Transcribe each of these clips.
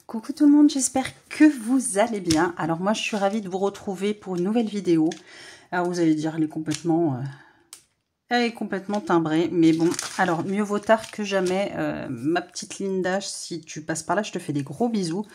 Coucou tout le monde, j'espère que vous allez bien. Alors moi je suis ravie de vous retrouver pour une nouvelle vidéo. Alors vous allez dire elle est complètement timbrée, mais bon, alors mieux vaut tard que jamais. Ma petite Linda, si tu passes par là, je te fais des gros bisous.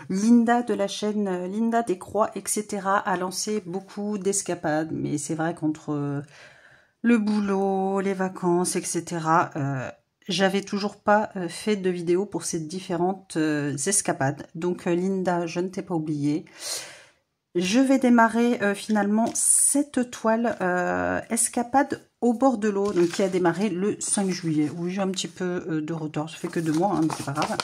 Linda de la chaîne Linda des Croix, etc. a lancé beaucoup d'escapades, mais c'est vrai qu'entre le boulot, les vacances, etc. J'avais toujours pas fait de vidéo pour ces différentes escapades. Donc Linda, je ne t'ai pas oublié. Je vais démarrer finalement cette toile escapade au bord de l'eau, donc qui a démarré le 5 juillet. Oui, j'ai un petit peu de retard, ça fait que 2 mois, hein, mais c'est pas grave.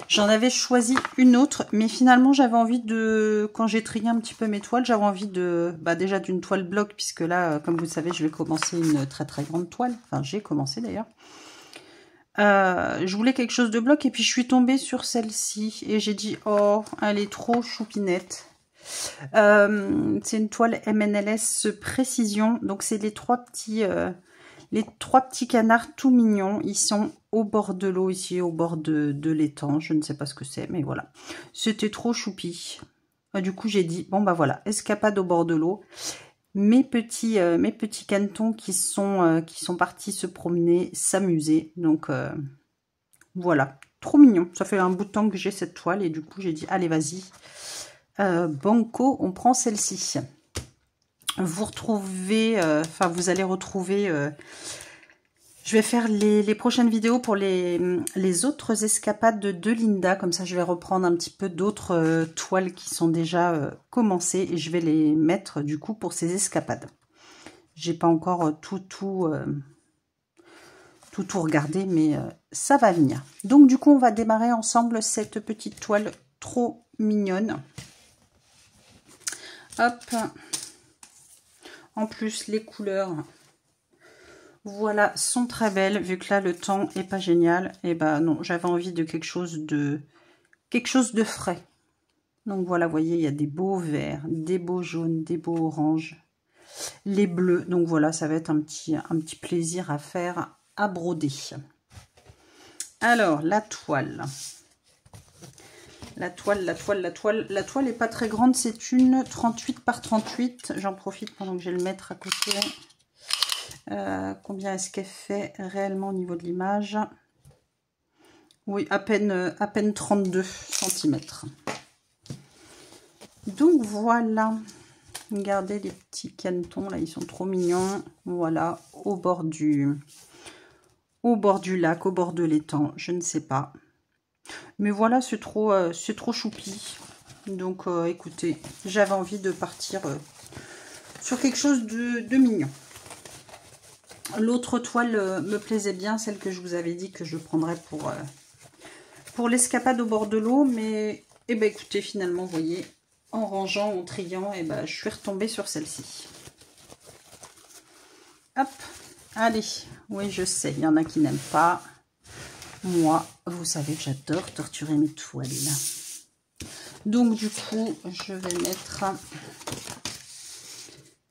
J'en avais choisi une autre, mais finalement j'avais envie de, quand j'ai trié un petit peu mes toiles, j'avais envie de, déjà d'une toile bloc, puisque là, comme vous le savez, je vais commencer une très très grande toile. Enfin, j'ai commencé d'ailleurs. Je voulais quelque chose de bloc, et puis je suis tombée sur celle-ci, et j'ai dit, oh, elle est trop choupinette. C'est une toile MNLS Précision, donc c'est les trois petits canards tout mignons. Ils sont au bord de l'eau, ici, au bord de l'étang. Je ne sais pas ce que c'est, mais voilà. C'était trop choupi. Du coup, j'ai dit, bon, bah voilà, escapade au bord de l'eau. Mes petits canetons qui sont partis se promener, s'amuser. Donc, voilà, trop mignon. Ça fait un bout de temps que j'ai cette toile, et du coup, j'ai dit, allez, vas-y. Banco, on prend celle-ci. Vous retrouvez, vous allez retrouver... je vais faire les prochaines vidéos pour les autres escapades de Linda. Comme ça, je vais reprendre un petit peu d'autres toiles qui sont déjà commencées. Et je vais les mettre, du coup, pour ces escapades. J'ai pas encore tout regardé, mais ça va venir. Donc, du coup, on va démarrer ensemble cette petite toile trop mignonne. Hop. En plus, les couleurs... Voilà, sont très belles, vu que là, le temps est pas génial. Et ben non, j'avais envie de quelque chose de frais. Donc voilà, vous voyez, il y a des beaux verts, des beaux jaunes, des beaux oranges, les bleus. Donc voilà, ça va être un petit plaisir à faire, à broder. Alors, la toile. La toile est pas très grande, c'est une 38 par 38. J'en profite pendant que je vais le mettre à côté. Combien est-ce qu'elle fait réellement au niveau de l'image? Oui, à peine 32 cm. Donc voilà, regardez les petits canetons, là ils sont trop mignons. Voilà, au bord du lac, au bord de l'étang, je ne sais pas. Mais voilà, c'est trop choupi. Donc écoutez, j'avais envie de partir sur quelque chose de mignon. L'autre toile me plaisait bien, celle que je vous avais dit que je prendrais pour l'escapade au bord de l'eau. Mais écoutez, finalement, vous voyez, en rangeant, en triant, je suis retombée sur celle-ci. Hop, allez. Oui, je sais, il y en a qui n'aiment pas. Moi, vous savez que j'adore torturer mes toiles. Donc, du coup, je vais mettre...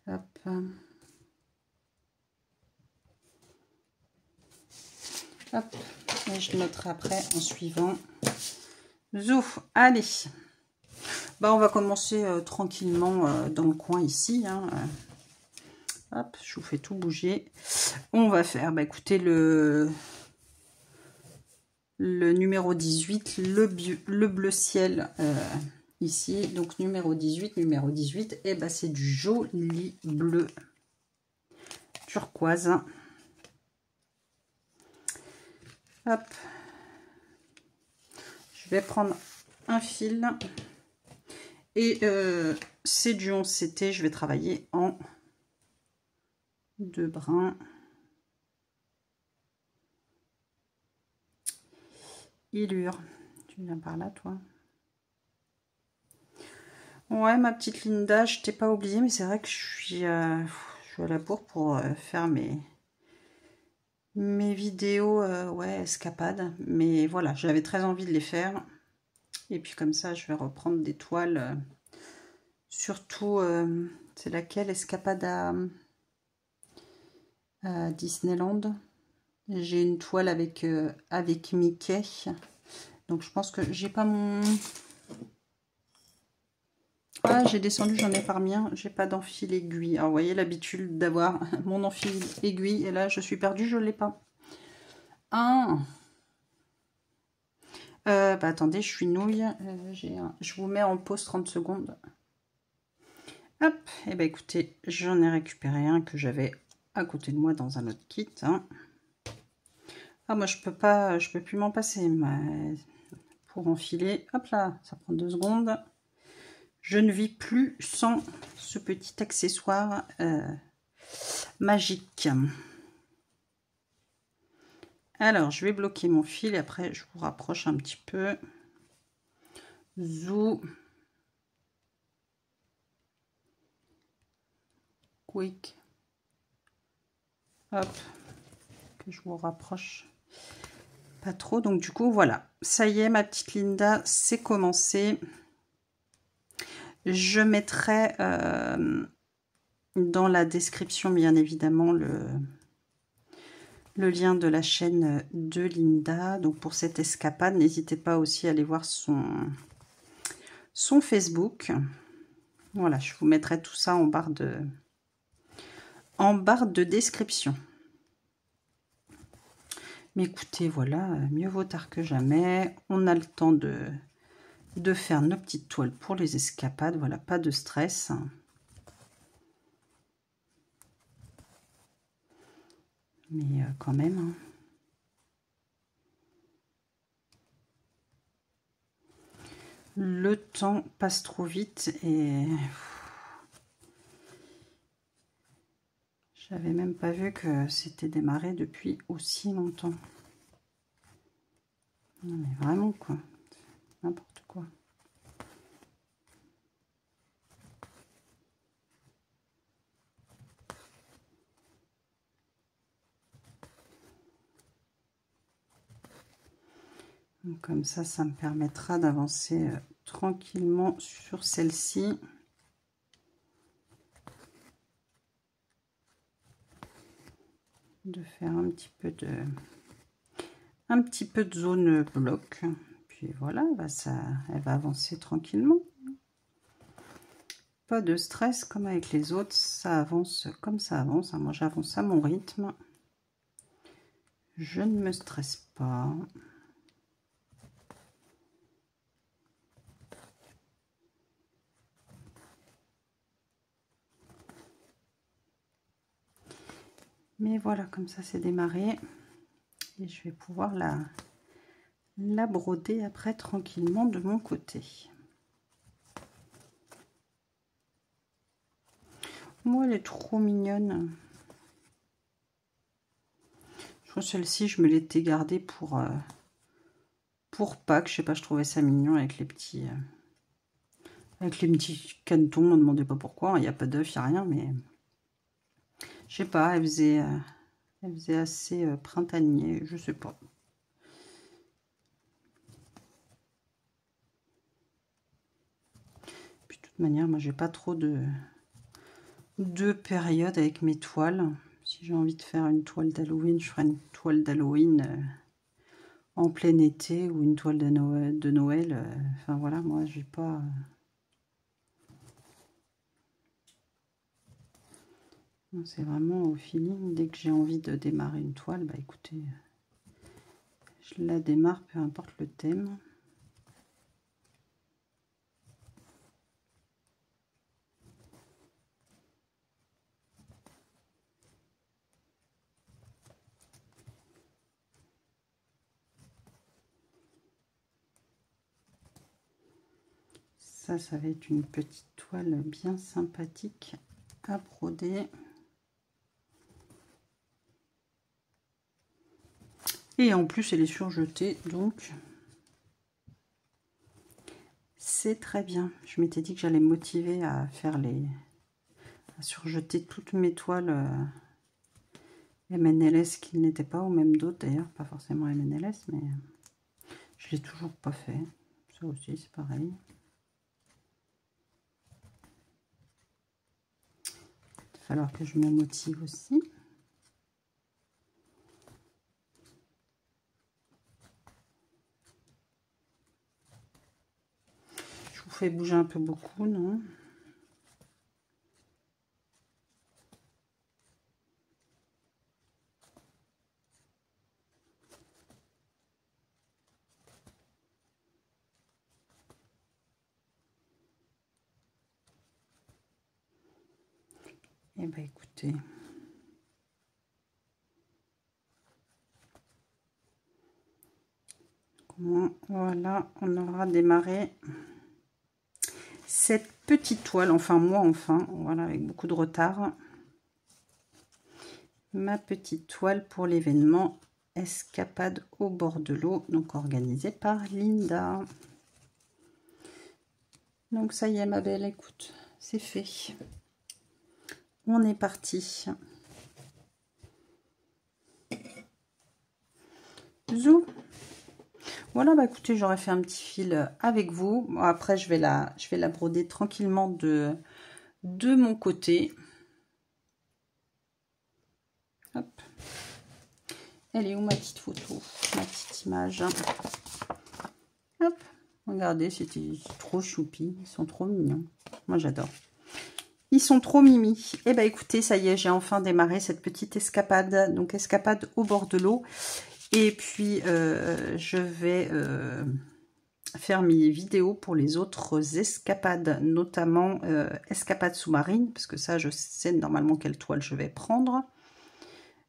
Hop... Hop, et je noterai après en suivant. Zouf, allez. Bah, on va commencer tranquillement dans le coin ici. Hein. Hop, je vous fais tout bouger. On va faire, écoutez, le numéro 18, le bleu ciel ici. Donc, numéro 18, et c'est du joli bleu turquoise. Hop, je vais prendre un fil et c'est du 11 CT. Je vais travailler en 2 brins. Ilure, tu viens par là, toi? Ouais, ma petite Linda, je t'ai pas oublié, mais c'est vrai que je suis à la bourre pour faire mes vidéos, ouais, escapades. Mais voilà, j'avais très envie de les faire. Et puis comme ça, je vais reprendre des toiles. Surtout, c'est laquelle? Escapade à Disneyland. J'ai une toile avec Mickey. Donc je pense que j'ai pas mon... Ah, j'ai descendu, j'en ai parmi un. J'ai pas d'enfil aiguille. Alors vous voyez l'habitude d'avoir mon enfil aiguille. Et là je suis perdue, je l'ai pas. Ah. Bah attendez, je suis nouille. Je vous mets en pause 30 secondes. Hop, et ben écoutez, j'en ai récupéré un que j'avais à côté de moi dans un autre kit. Hein. Ah moi je peux plus m'en passer. Mais pour enfiler, hop là, ça prend 2 secondes. Je ne vis plus sans ce petit accessoire magique. Alors, je vais bloquer mon fil et après, je vous rapproche un petit peu. Zou. Quick. Hop. Que je vous rapproche pas trop. Donc, du coup, voilà. Ça y est, ma petite Linda, c'est commencé. Je mettrai dans la description, bien évidemment, le lien de la chaîne de Linda. Donc, pour cette escapade, n'hésitez pas aussi à aller voir son Facebook. Voilà, je vous mettrai tout ça en barre de description. Mais écoutez, voilà, mieux vaut tard que jamais. On a le temps de faire nos petites toiles pour les escapades. Voilà, pas de stress. Mais quand même. Hein. Le temps passe trop vite et... J'avais même pas vu que c'était démarré depuis aussi longtemps. Non mais vraiment quoi. N'importe quoi. Donc, comme ça me permettra d'avancer tranquillement sur celle-ci. De faire un petit peu de zone bloc. Puis voilà, elle va avancer tranquillement. Pas de stress comme avec les autres, ça avance comme ça avance. Moi j'avance à mon rythme. Je ne me stresse pas. Mais voilà, comme ça c'est démarré. Et je vais pouvoir la broder après tranquillement de mon côté. Moi, elle est trop mignonne. Je crois que celle-ci, je me l'étais gardée pour Pâques. Je sais pas, je trouvais ça mignon avec les petits canetons. On ne me demandait pas pourquoi. Il n'y a pas d'œuf, il n'y a rien, mais je sais pas, elle faisait assez printanier, je sais pas. Puis de toute manière, moi j'ai pas trop de période avec mes toiles. Si j'ai envie de faire une toile d'Halloween, je ferai une toile d'Halloween en plein été ou une toile de Noël. Enfin voilà, moi j'ai pas... C'est vraiment au feeling. Dès que j'ai envie de démarrer une toile, bah écoutez, je la démarre, peu importe le thème. Ça va être une petite toile bien sympathique à broder. Et en plus, elle est surjetée, donc c'est très bien. Je m'étais dit que j'allais me motiver à faire à surjeter toutes mes toiles MNLS qui n'étaient pas, ou même d'autres d'ailleurs, pas forcément MNLS, mais je l'ai toujours pas fait. Ça aussi, c'est pareil. Il va falloir que je me motive aussi. pouvez bouger un peu beaucoup, non? Eh bien, écoutez. Voilà, on aura démarré cette petite toile, enfin moi enfin, voilà, avec beaucoup de retard. Ma petite toile pour l'événement Escapade au bord de l'eau, donc organisé par Linda. Donc ça y est ma belle, écoute, c'est fait. On est parti. Zou. Voilà, bah écoutez, j'aurais fait un petit fil avec vous. Bon, après, je vais la broder tranquillement de mon côté. Hop. Elle est où ma petite photo, ma petite image? Hop. Regardez, c'était trop choupi. Ils sont trop mignons. Moi, j'adore. Ils sont trop mimi. Eh bien, écoutez, ça y est, j'ai enfin démarré cette petite escapade. Donc, escapade au bord de l'eau. Et puis, je vais faire mes vidéos pour les autres escapades, notamment escapade sous-marine, parce que ça, je sais normalement quelle toile je vais prendre.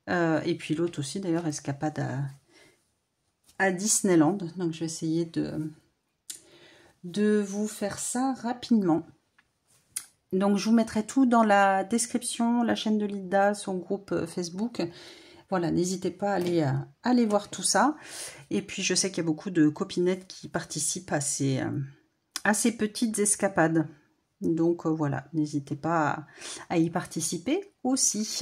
Et puis l'autre aussi, d'ailleurs, escapade à Disneyland. Donc, je vais essayer de vous faire ça rapidement. Donc, je vous mettrai tout dans la description, la chaîne de Linda, son groupe Facebook. Voilà, n'hésitez pas à aller voir tout ça. Et puis, je sais qu'il y a beaucoup de copinettes qui participent à ces petites escapades. Donc, voilà, n'hésitez pas à y participer aussi.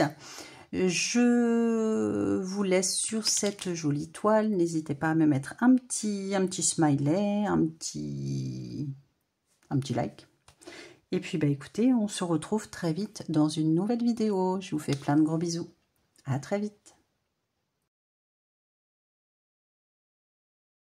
Je vous laisse sur cette jolie toile. N'hésitez pas à me mettre un petit smiley, un petit like. Et puis, bah, écoutez, on se retrouve très vite dans une nouvelle vidéo. Je vous fais plein de gros bisous. À très vite.